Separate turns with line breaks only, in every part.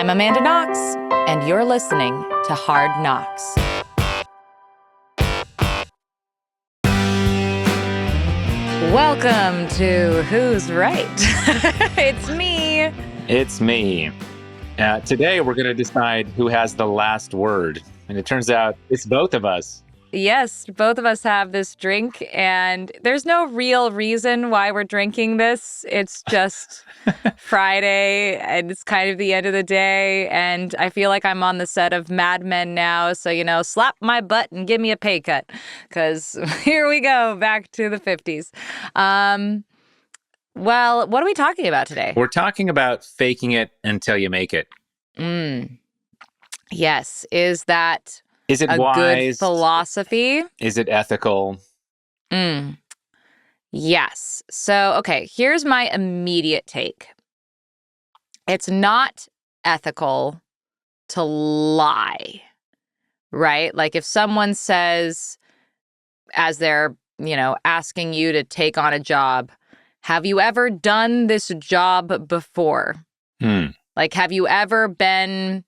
I'm Amanda Knox, and you're listening to Hard Knocks. Welcome to Who's Right? It's me.
It's me. Today, we're going to decide who has the last word. And it turns out it's both of us.
Yes, both of us have this drink, and there's no real reason why we're drinking this. It's just Friday, and it's kind of the end of the day, and I feel like I'm on the set of Mad Men now, so, slap my butt and give me a pay cut, because here we go, back to the 50s. Well, what are we talking about today?
We're talking about faking it until you make it.
Yes, is that...
Is it
a
wise?
Good philosophy?
Is it ethical?
Yes. So, okay, here's my immediate take. It's not ethical to lie, right? Like if someone says, as they're, asking you to take on a job, have you ever done this job before? Like, have you ever been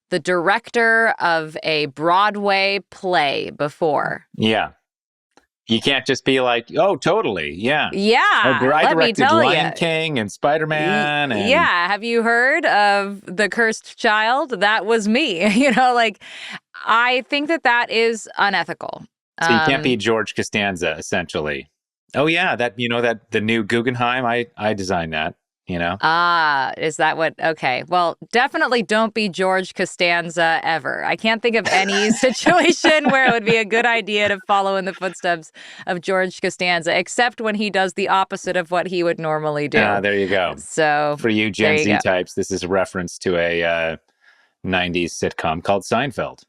the director of a Broadway play before?
Yeah. You can't just be like, oh, totally. Yeah.
Yeah.
I
let me
directed
tell
Lion
you.
King and Spider-Man. And...
Yeah. Have you heard of The Cursed Child? That was me. I think that is unethical.
So you can't be George Costanza, essentially. Oh, yeah. That the new Guggenheim, I designed that.
Is that what? Okay. Well, definitely don't be George Costanza ever. I can't think of any situation where it would be a good idea to follow in the footsteps of George Costanza, except when he does the opposite of what he would normally do.
There you go.
So
for you Gen Z types, this is a reference to a 90s sitcom called Seinfeld.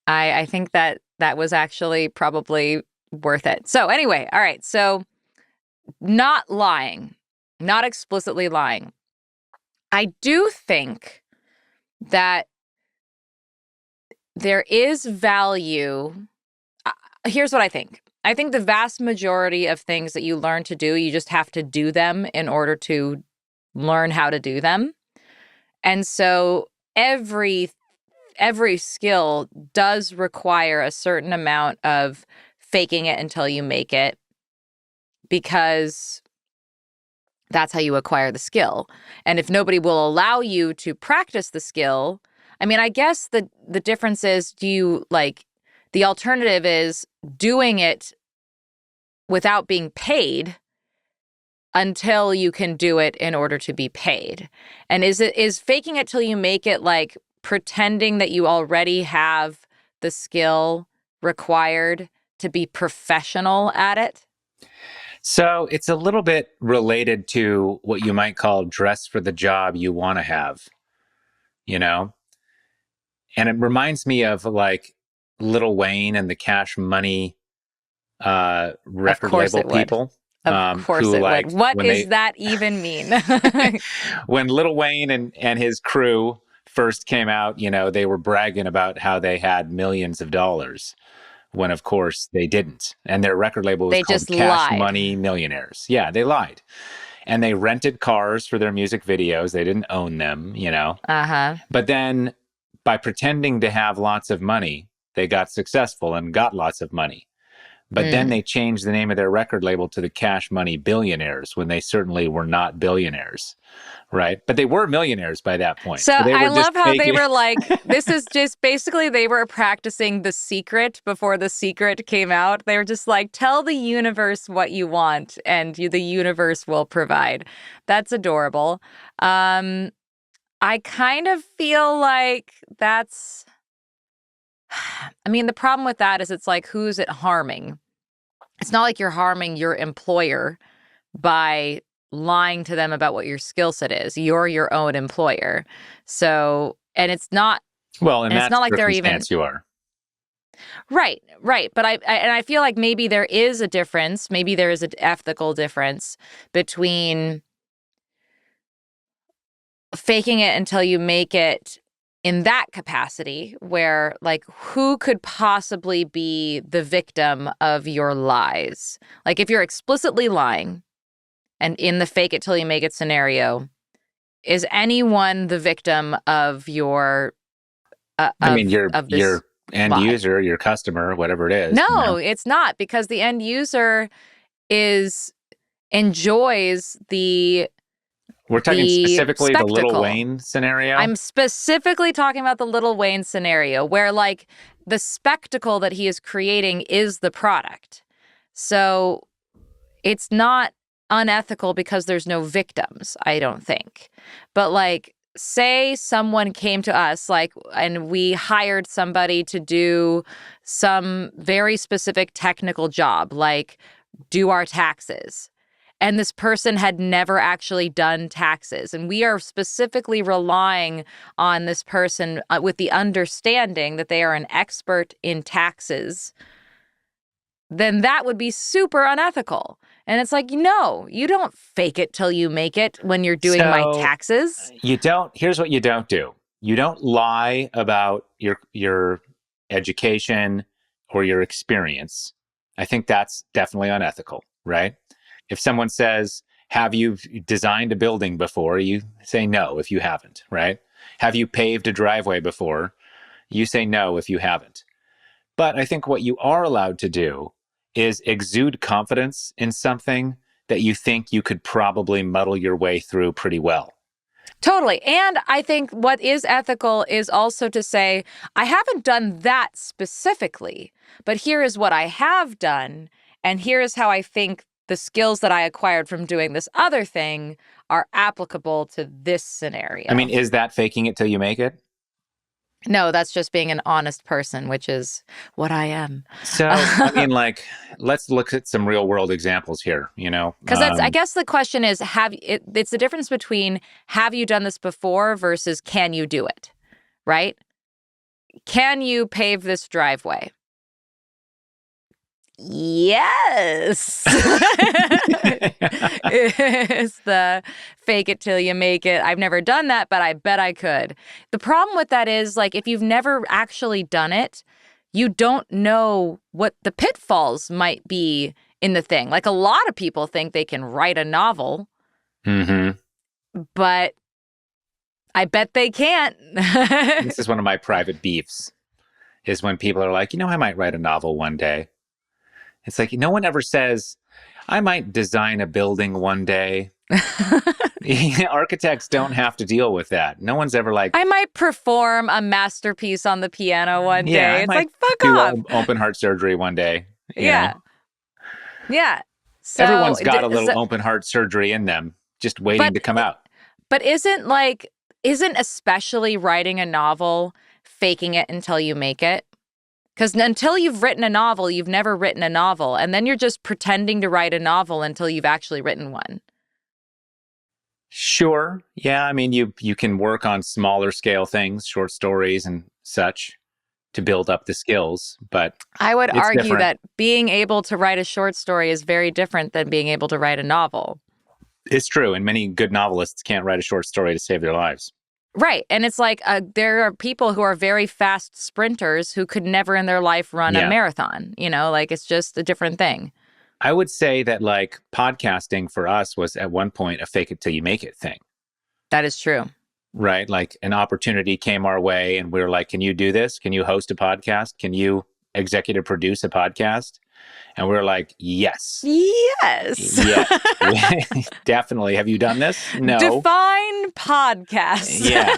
I think that was actually probably worth it. So anyway, all right. So not lying, not explicitly lying. I do think that there is value. Here's what I think. I think the vast majority of things that you learn to do, you just have to do them in order to learn how to do them. And so every skill does require a certain amount of faking it until you make it, because that's how you acquire the skill. And if nobody will allow you to practice the skill, I guess the difference is, the alternative is doing it without being paid until you can do it in order to be paid. And is faking it till you make it like pretending that you already have the skill required to be professional at it?
So it's a little bit related to what you might call dress for the job you want to have, And it reminds me of like Lil Wayne and the Cash Money record label people.
Of course it would. What does that even mean?
When Lil Wayne and his crew first came out, they were bragging about how they had millions of dollars, when of course they didn't. And their record label was called Cash Money Millionaires. Yeah, they lied. And they rented cars for their music videos. They didn't own them, But then by pretending to have lots of money, they got successful and got lots of money. But then they changed the name of their record label to the Cash Money Billionaires, when they certainly were not billionaires, right? But they were millionaires by that point.
So I love how they were like, this is just basically they were practicing The Secret before The Secret came out. They were just like, tell the universe what you want and the universe will provide. That's adorable. I kind of feel like that's... the problem with that is it's like, who's it harming? It's not like you're harming your employer by lying to them about what your skill set is. You're your own employer. So, and it's not...
Well, and it's not like they're even... you are.
Right. But I feel like maybe there is a difference. Maybe there is an ethical difference between faking it until you make it in that capacity, where like, who could possibly be the victim of your lies? Like if you're explicitly lying and in the fake it till you make it scenario, is anyone the victim of your
I mean,
of this
your end
lie?
user, your customer, whatever it is.
No, it's not, because the end user enjoys
We're talking
the
specifically the Lil
spectacle.
Wayne scenario.
I'm specifically talking about the Lil Wayne scenario where like the spectacle that he is creating is the product. So it's not unethical because there's no victims, I don't think. But like, say someone came to us like and we hired somebody to do some very specific technical job, like do our taxes. And this person had never actually done taxes. And we are specifically relying on this person with the understanding that they are an expert in taxes. Then that would be super unethical. And it's like, no, you don't fake it till you make it when you're doing my taxes.
Here's what you don't do. You don't lie about your education or your experience. I think that's definitely unethical, right? If someone says, have you designed a building before? You say no if you haven't, right? Have you paved a driveway before? You say no if you haven't. But I think what you are allowed to do is exude confidence in something that you think you could probably muddle your way through pretty well.
Totally. And I think what is ethical is also to say, I haven't done that specifically, but here is what I have done. And here is how I think the skills that I acquired from doing this other thing are applicable to this scenario.
I mean, is that faking it till you make it?
No, that's just being an honest person, which is what I am.
So, I mean, like, let's look at some real world examples here,
Because I guess the question is, it's the difference between have you done this before versus can you do it, right? Can you pave this driveway? Yes. It's the fake it till you make it. I've never done that, but I bet I could. The problem with that is, like, if you've never actually done it, you don't know what the pitfalls might be in the thing. Like, a lot of people think they can write a novel, but I bet they can't.
This is one of my private beefs, is when people are like, I might write a novel one day. It's like, no one ever says, I might design a building one day. Architects don't have to deal with that. No one's ever like,
I might perform a masterpiece on the piano one day. It's like, fuck off.
Do open heart surgery one day.
Yeah. Yeah. So,
everyone's got a little open heart surgery in them, just waiting to come out.
But isn't especially writing a novel faking it until you make it? Because until you've written a novel, you've never written a novel. And then you're just pretending to write a novel until you've actually written one.
Sure. Yeah. I mean, you can work on smaller scale things, short stories and such, to build up the skills. But
I would argue that being able to write a short story is very different than being able to write a novel.
It's true. And many good novelists can't write a short story to save their lives.
Right. And it's like there are people who are very fast sprinters who could never in their life run a marathon. Like, it's just a different thing.
I would say that, like, podcasting for us was at one point a fake it till you make it thing.
That is true.
Right. Like, an opportunity came our way and we were like, can you do this? Can you host a podcast? Can you executive produce a podcast? And we were like, yes.
Yes.
Yes. Definitely. Have you done this? No.
Define podcast.
Yeah.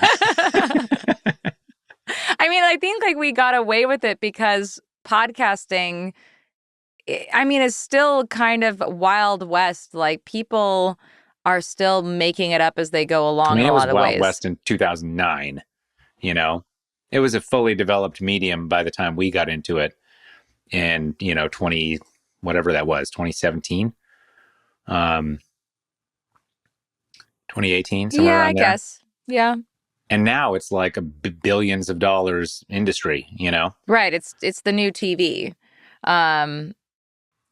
I mean, I think like we got away with it because podcasting, I mean, is still kind of Wild West. Like, people are still making it up as they go along in a lot of ways.
It was Wild West in 2009, It was a fully developed medium by the time we got into it. And, 2017, 2018, somewhere around there.
Yeah, I guess. Yeah.
And now it's like a billions of dollars industry,
Right. It's the new TV.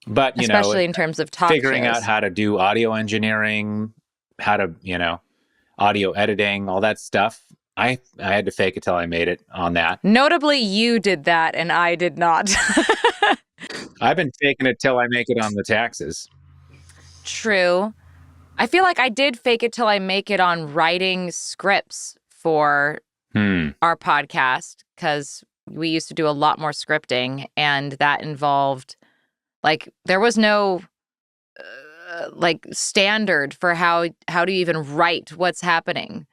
But,
especially in terms of talk
figuring
shows.
out how to do audio engineering, how to, audio editing, all that stuff. I had to fake it till I made it on that.
Notably, you did that and I did not.
I've been faking it till I make it on the taxes.
True. I feel like I did fake it till I make it on writing scripts for our podcast, because we used to do a lot more scripting, and that involved, like, there was no like standard for how do you even write what's happening.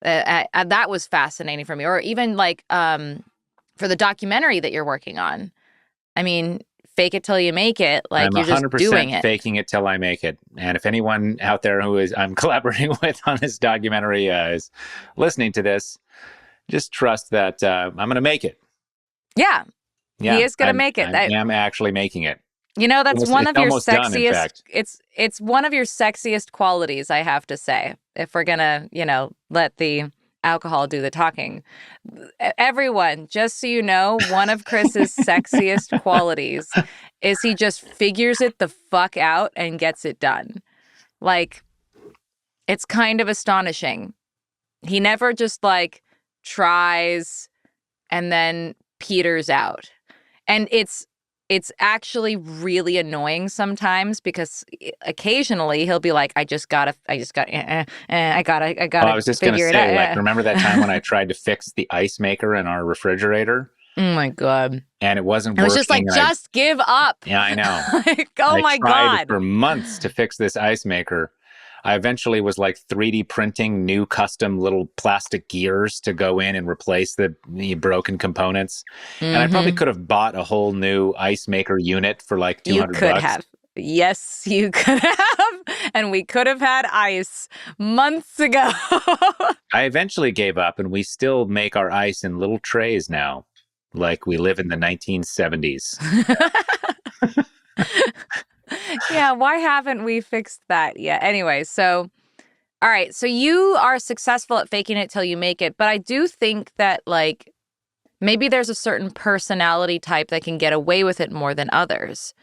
That was fascinating for me. Or even like for the documentary that you're working on. I mean, fake it till you make it. Like,
I'm
you're just doing
100%
it.
faking it till I make it. And if anyone out there who I'm collaborating with on this documentary is listening to this, just trust that I'm going to make it.
Yeah,
Yeah,
he is going to make it.
I am actually making it.
You know, that's one of your
almost done, in
sexiest.
fact.
It's one of your sexiest qualities, I have to say. If we're gonna, let the alcohol do the talking. Everyone, just so you know, one of Chris's sexiest qualities is he just figures it the fuck out and gets it done. Like, it's kind of astonishing. He never just like tries and then peters out. And it's actually really annoying sometimes, because occasionally he'll be like, I gotta
I was just going to
figure it
say,
out.
like, remember that time when I tried to fix the ice maker in our refrigerator?
Oh my God.
And it wasn't
I
working.
was just like, just give up.
Yeah, I know.
Like, oh my
I tried
God.
for months to fix this ice maker. I eventually was like 3D printing new custom little plastic gears to go in and replace the broken components. And I probably could have bought a whole new ice maker unit for like $200.
You could have. Yes, you could have. And we could have had ice months ago.
I eventually gave up, and we still make our ice in little trays now, like we live in the 1970s.
Yeah, why haven't we fixed that yet? Anyway, so, all right. So you are successful at faking it till you make it. But I do think that, like, maybe there's a certain personality type that can get away with it more than others.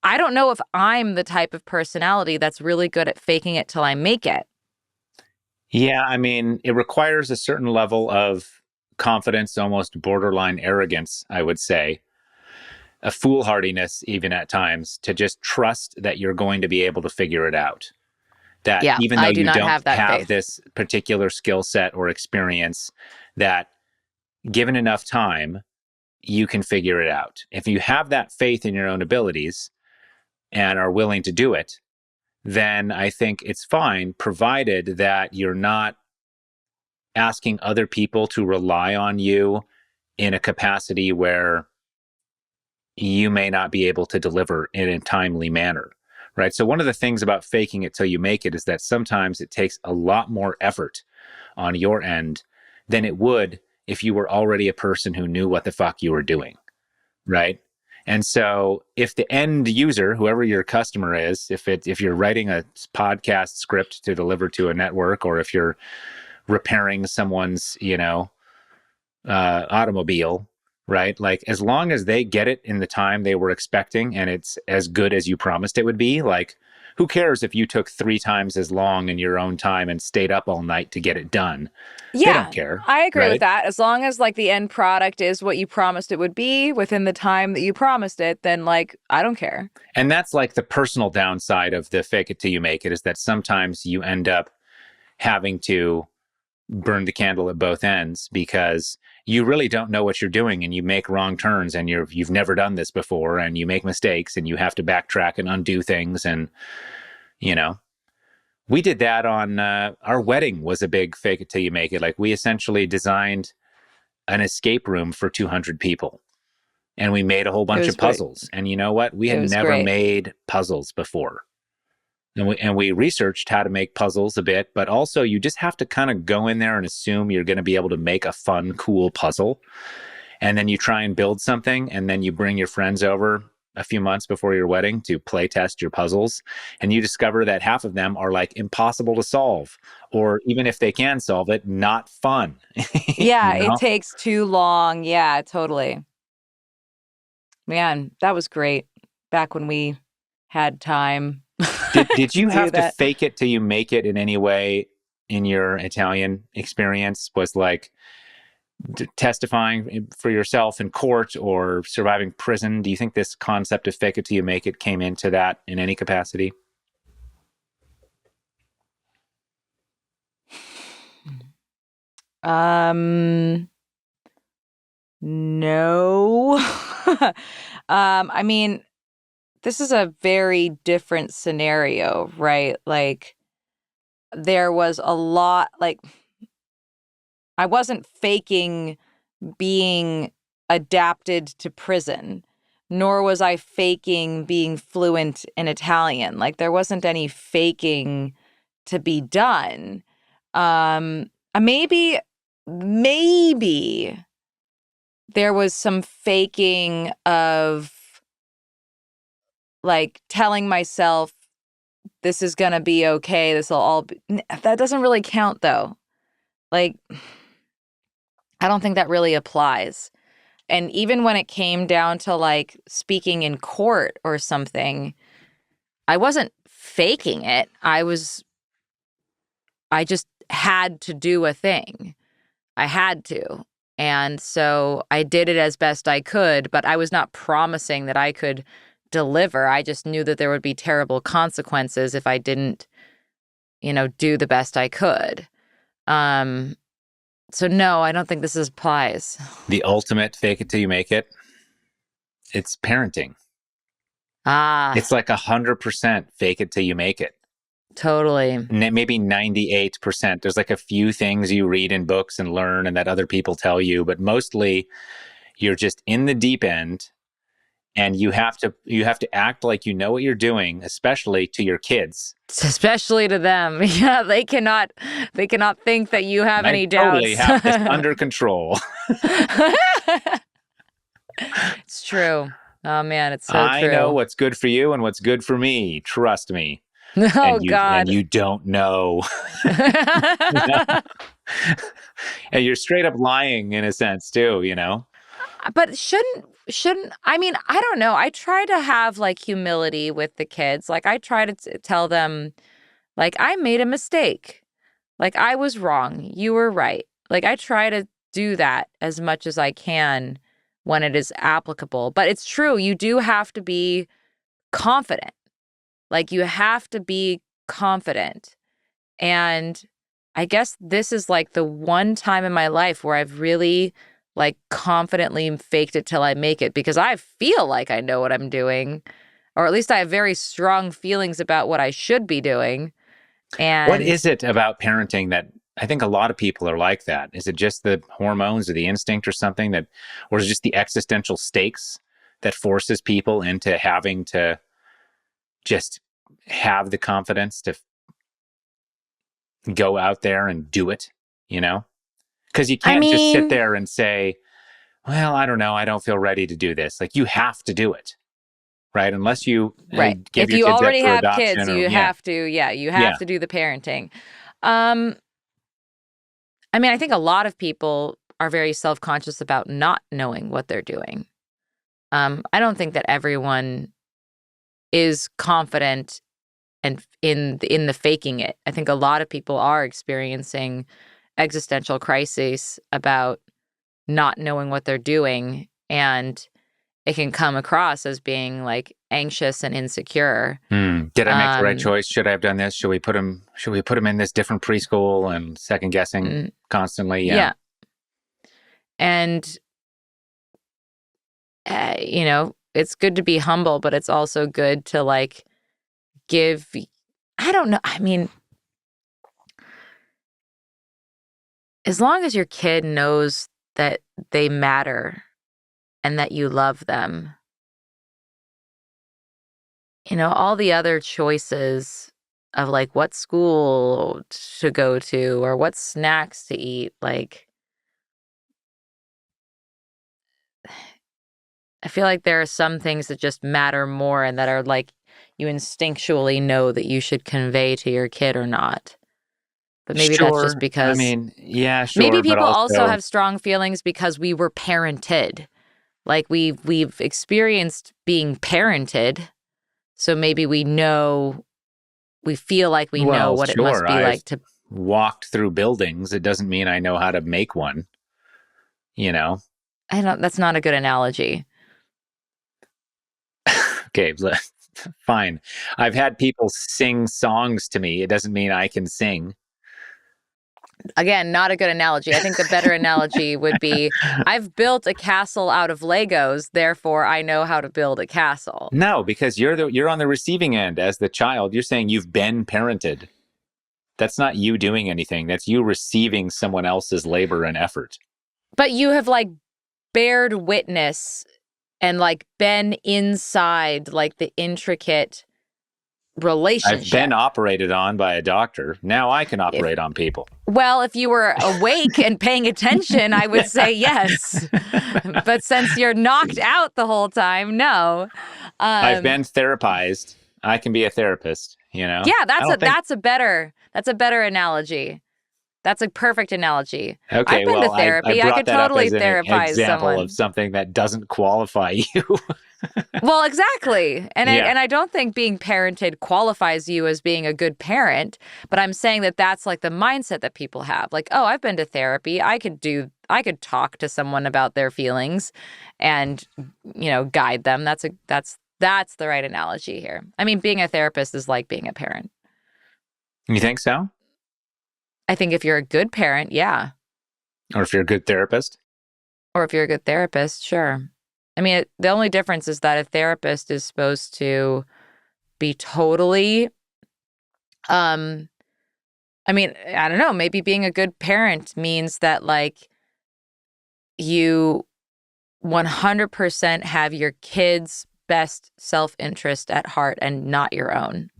I don't know if I'm the type of personality that's really good at faking it till I make it.
Yeah, I mean, it requires a certain level of confidence, almost borderline arrogance, I would say. A foolhardiness, even at times, to just trust that you're going to be able to figure it out. That even though you don't have this particular skill set or experience, that given enough time, you can figure it out. If you have that faith in your own abilities and are willing to do it, then I think it's fine, provided that you're not asking other people to rely on you in a capacity where you may not be able to deliver in a timely manner, right? So one of the things about faking it till you make it is that sometimes it takes a lot more effort on your end than it would if you were already a person who knew what the fuck you were doing, right? And so if the end user, whoever your customer is, if you're writing a podcast script to deliver to a network, or if you're repairing someone's, automobile, right? Like, as long as they get it in the time they were expecting and it's as good as you promised it would be, like, who cares if you took 3 times as long in your own time and stayed up all night to get it done?
Yeah,
they don't care.
I agree
right?
with that. As long as, like, the end product is what you promised it would be within the time that you promised it, then, like, I don't care.
And that's like the personal downside of the fake it till you make it, is that sometimes you end up having to burn the candle at both ends, because you really don't know what you're doing, and you make wrong turns, and you've never done this before, and you make mistakes, and you have to backtrack and undo things. And we did that on our wedding. Was a big fake it till you make it. Like, we essentially designed an escape room for 200 people, and we made a whole bunch of puzzles. And you know what? We had never made puzzles before. And we researched how to make puzzles a bit, but also you just have to kind of go in there and assume you're going to be able to make a fun, cool puzzle. And then you try and build something, and then you bring your friends over a few months before your wedding to play test your puzzles. And you discover that half of them are like impossible to solve, or even if they can solve it, not fun.
Yeah, it takes too long. Yeah, totally. Man, that was great back when we had time.
Did you have to fake it till you make it in any way in your Italian experience? Was like testifying for yourself in court or surviving prison? Do you think this concept of fake it till you make it came into that in any capacity?
Um, no. I mean, this is a very different scenario, right? Like, there was a lot, like, I wasn't faking being adapted to prison, nor was I faking being fluent in Italian. Like, there wasn't any faking to be done. Maybe there was some faking of like telling myself this is gonna be okay. This will all be. That doesn't really count though. Like, I don't think that really applies. And even when it came down to like speaking in court or something, I wasn't faking it. I just had to do a thing. I had to. And so I did it as best I could, but I was not promising that I could deliver. I just knew that there would be terrible consequences if I didn't, do the best I could. So no, I don't think this applies.
The ultimate fake it till you make it. It's parenting.
Ah,
It's like 100% fake it till you make it.
totally.
Maybe 98%. There's like a few things you read in books and learn and that other people tell you, but mostly you're just in the deep end and you have to act like you know what you're doing, especially to your kids.
Especially to them. Yeah, they cannot think that you have any doubts.
Totally have this under control.
It's true. Oh man, it's so true.
I know what's good for you and what's good for me. Trust me.
Oh God.
And you don't know. And you're straight up lying in a sense too,
But shouldn't I mean, I don't know. I try to have like humility with the kids. Like I try to tell them like I made a mistake. Like I was wrong. You were right. Like I try to do that as much as I can when it is applicable. But it's true, you do have to be confident. Like you have to be confident. And I guess this is like the one time in my life where I've really like confidently faked it till I make it because I feel like I know what I'm doing, or at least I have very strong feelings about what I should be doing. And
what is it about parenting that I think a lot of people are like that? Is it just the hormones or the instinct or something or is it just the existential stakes that forces people into having to just have the confidence to go out there and do it, Because you can't just sit there and say, well, I don't know, I don't feel ready to do this. Like you have to do it, right? Unless you give
if
your
you
kids
already
up for
have
adoption
kids,
or,
you have to, you have to do the parenting. I mean, I think a lot of people are very self-conscious about not knowing what they're doing. I don't think that everyone is confident and in the faking it. I think a lot of people are experiencing existential crises about not knowing what they're doing, and it can come across as being like anxious and insecure.
Did I make the right choice? Should I have done this? Should we put him in this different preschool and second guessing constantly? Yeah.
And it's good to be humble, but it's also good to like give, I don't know. I mean, as long as your kid knows that they matter and that you love them, all the other choices of like what school to go to or what snacks to eat, like, I feel like there are some things that just matter more and that are like you instinctually know that you should convey to your kid or not. But maybe that's just because
yeah, sure.
Maybe people
but
also have strong feelings because we were parented. Like we've experienced being parented. So maybe we feel like we know what it must be like to
walked through buildings. It doesn't mean I know how to make one.
That's not a good analogy.
Okay, fine. I've had people sing songs to me. It doesn't mean I can sing.
Again, not a good analogy. I think the better analogy would be, I've built a castle out of Legos, therefore I know how to build a castle.
No, because you're on the receiving end as the child. You're saying you've been parented. That's not you doing anything. That's you receiving someone else's labor and effort.
But you have like bared witness and like been inside like the intricate relationship.
I've been operated on by a doctor. Now I can operate on people.
Well, if you were awake and paying attention, I would say yes. But since you're knocked out the whole time, no.
I've been therapized. I can be a therapist, you know?
Yeah, that's a better analogy. That's a perfect analogy.
Okay,
I've been to therapy. I could totally therapize
an example
someone.
of something that doesn't qualify you.
Well, exactly. And
Yeah.
I don't think being parented qualifies you as being a good parent, but I'm saying that that's like the mindset that people have. Like, oh, I've been to therapy. I could talk to someone about their feelings and, you know, guide them. That's the right analogy here. I mean, being a therapist is like being a parent.
You think so?
I think if you're a good parent, yeah.
Or if you're a good therapist?
Or if you're a good therapist, sure. I mean, the only difference is that a therapist is supposed to be totally, I mean, I don't know, maybe being a good parent means that like you 100% have your kids' best self-interest at heart and not your own.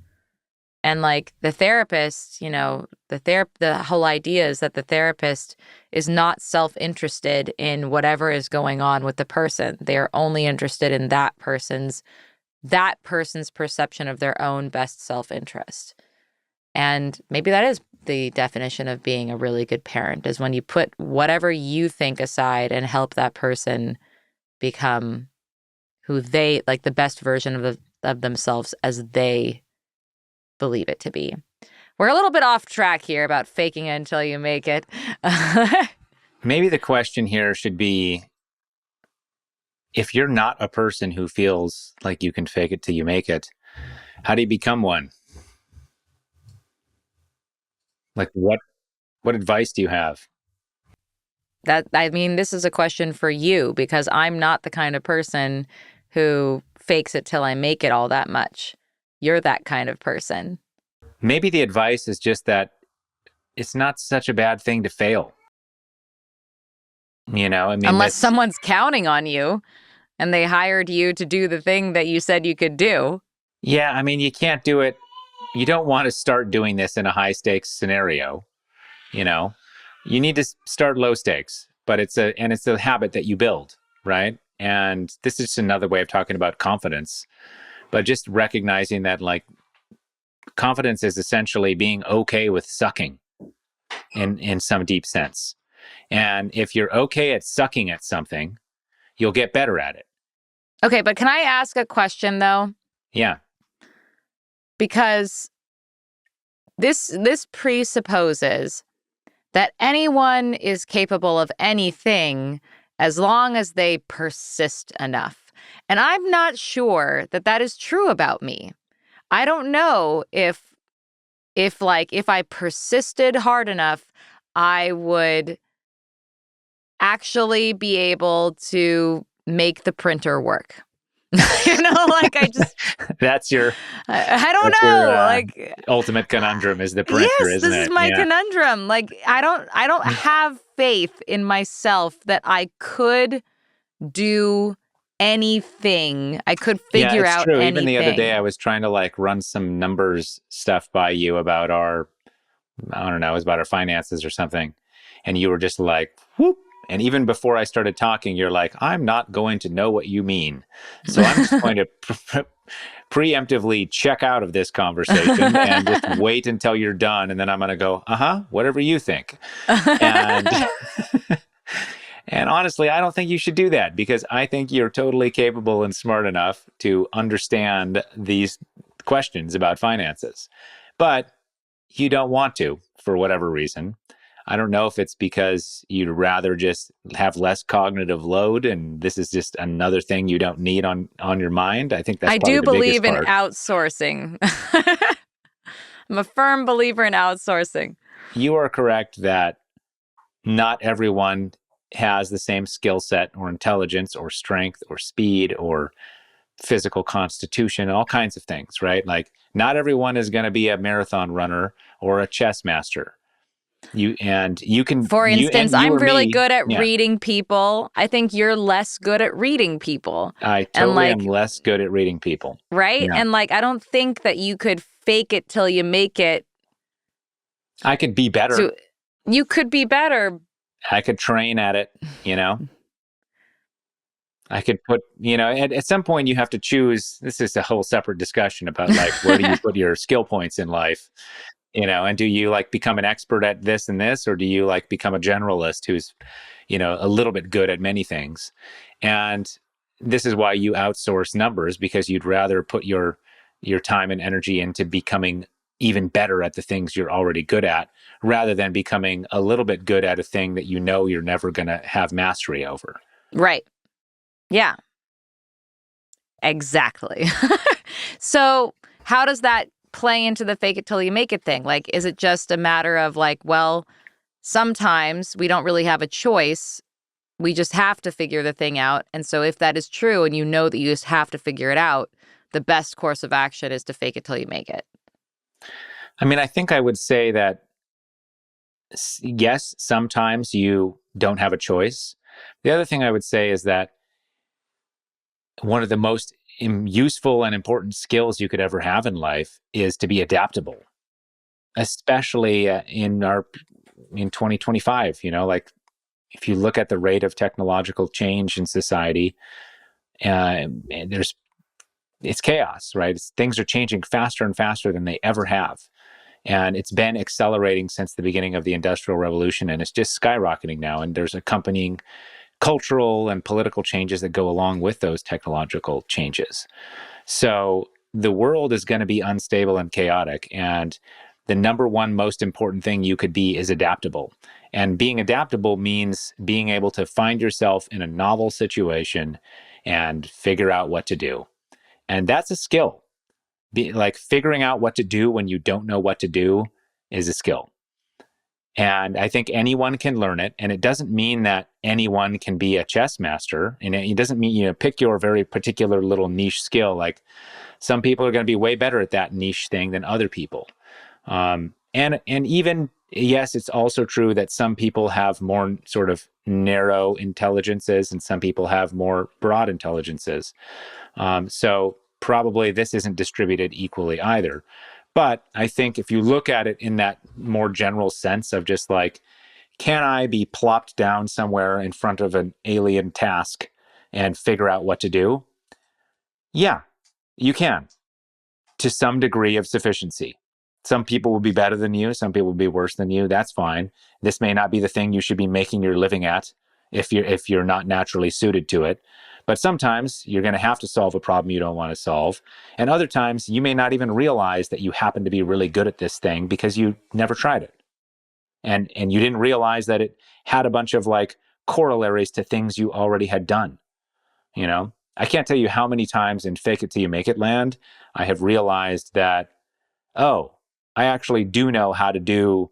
And like the therapist, you know, the whole idea is that the therapist is not self-interested in whatever is going on with the person. They're only interested in that person's perception of their own best self-interest. And maybe that is the definition of being a really good parent, is when you put whatever you think aside and help that person become who they, like the best version of themselves as they believe it to be. We're a little bit off track here about faking it until you make it.
Maybe the question here should be, if you're not a person who feels like you can fake it till you make it, how do you become one? Like what advice do you have?
I mean, this is a question for you, because I'm not the kind of person who fakes it till I make it all that much. You're that kind of person.
Maybe the advice is just that it's not such a bad thing to fail. You know, I mean,
unless someone's counting on you and they hired you to do the thing that you said you could do.
Yeah, I mean, you can't do it. You don't want to start doing this in a high stakes scenario. You know, you need to start low stakes, but it's a habit that you build, right? And this is just another way of talking about confidence, but just recognizing that like confidence is essentially being okay with sucking in some deep sense. And if you're okay at sucking at something, you'll get better at it.
Okay, but can I ask a question though?
Yeah.
Because this presupposes that anyone is capable of anything as long as they persist enough. And I'm not sure that that is true about me. I don't know if I persisted hard enough, I would actually be able to make the printer work. You know, like I just
that's your
I don't know, like
ultimate conundrum is the printer,
yes,
isn't it?
This is my conundrum. Like I don't have faith in myself that I could do anything. I could figure out
true.
anything.
Even the other day I was trying to like run some numbers stuff by you about our, I don't know, it was about our finances or something. And you were just like, whoop. And even before I started talking, you're like, I'm not going to know what you mean. So I'm just going to preemptively check out of this conversation and just wait until you're done. And then I'm going to go, whatever you think. And, and honestly, I don't think you should do that, because I think you're totally capable and smart enough to understand these questions about finances. But you don't want to, for whatever reason. I don't know if it's because you'd rather just have less cognitive load and this is just another thing you don't need on your mind. I think that's probably the biggest part.
I do believe in outsourcing. I'm a firm believer in outsourcing.
you are correct that not everyone has the same skill set or intelligence or strength or speed or physical constitution, all kinds of things, right? Like not everyone is going to be a marathon runner or a chess master. You
For instance,
you
I'm
or
really
me,
good at
yeah.
reading people. I think you're less good at reading people.
I
And
totally am
like,
less good at reading people.
right?
Yeah.
And like, I don't think that you could fake it till you make it.
I could be better.
You could be better.
I could train at it, I could put, at some point you have to choose. This is a whole separate discussion about like, where do you put your skill points in life? And do you like become an expert at this and this, or do you like become a generalist who's, a little bit good at many things? And this is why you outsource numbers, because you'd rather put your time and energy into becoming even better at the things you're already good at, rather than becoming a little bit good at a thing that you're never going to have mastery over.
Right. Yeah. Exactly. So how does that play into the fake it till you make it thing? Like, is it just a matter of like, well, sometimes we don't really have a choice. We just have to figure the thing out. And so if that is true and you know that you just have to figure it out, the best course of action is to fake it till you make it.
I mean, I think I would say that, yes, sometimes you don't have a choice. The other thing I would say is that one of the most useful and important skills you could ever have in life is to be adaptable, especially in 2025. Like if you look at the rate of technological change in society, it's chaos, right? Things are changing faster and faster than they ever have. And it's been accelerating since the beginning of the Industrial Revolution, and it's just skyrocketing now. And there's accompanying cultural and political changes that go along with those technological changes. So the world is going to be unstable and chaotic. And the number one most important thing you could be is adaptable. And being adaptable means being able to find yourself in a novel situation and figure out what to do. And that's a skill. Like figuring out what to do when you don't know what to do is a skill. And I think anyone can learn it. And it doesn't mean that anyone can be a chess master. And it doesn't mean, pick your very particular little niche skill. Like some people are going to be way better at that niche thing than other people. And even, yes, it's also true that some people have more sort of narrow intelligences and some people have more broad intelligences. So probably this isn't distributed equally either. But I think if you look at it in that more general sense of just like, can I be plopped down somewhere in front of an alien task and figure out what to do? Yeah, you can, to some degree of sufficiency. Some people will be better than you. Some people will be worse than you. That's fine. This may not be the thing you should be making your living at if you're not naturally suited to it. But sometimes you're going to have to solve a problem you don't want to solve. And other times you may not even realize that you happen to be really good at this thing because you never tried it. And you didn't realize that it had a bunch of like corollaries to things you already had done. I can't tell you how many times in fake it till you make it land, I have realized that, oh, I actually do know how to do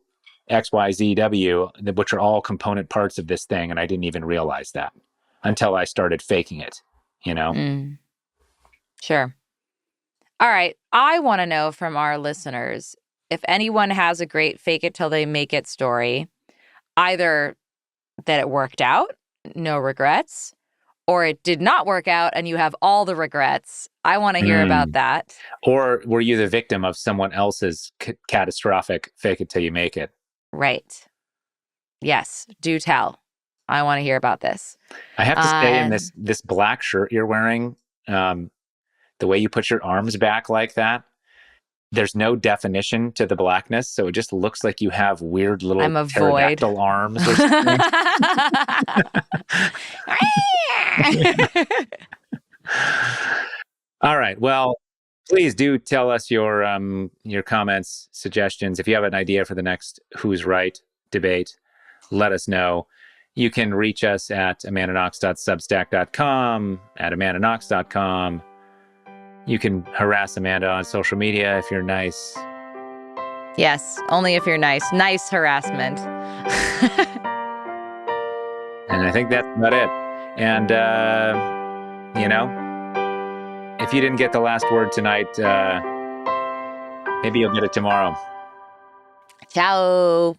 X, Y, Z, W, which are all component parts of this thing. And I didn't even realize that until I started faking it,
Sure. All right. I want to know from our listeners if anyone has a great fake it till they make it story, either that it worked out, no regrets, or it did not work out and you have all the regrets. I want to hear about that.
Or were you the victim of someone else's catastrophic fake it till you make it?
Right. Yes. Do tell. I want to hear about this.
I have to say, in this black shirt you're wearing, the way you put your arms back like that, there's no definition to the blackness, so it just looks like you have weird little pterodactyl arms or something. All right. Well, please do tell us your comments, suggestions. If you have an idea for the next Who's Right debate, let us know. You can reach us at amandaknox.substack.com, at amandaknox.com. You can harass Amanda on social media if you're nice.
Yes, only if you're nice. Nice harassment.
And I think that's about it. And, if you didn't get the last word tonight, maybe you'll get it tomorrow.
Ciao.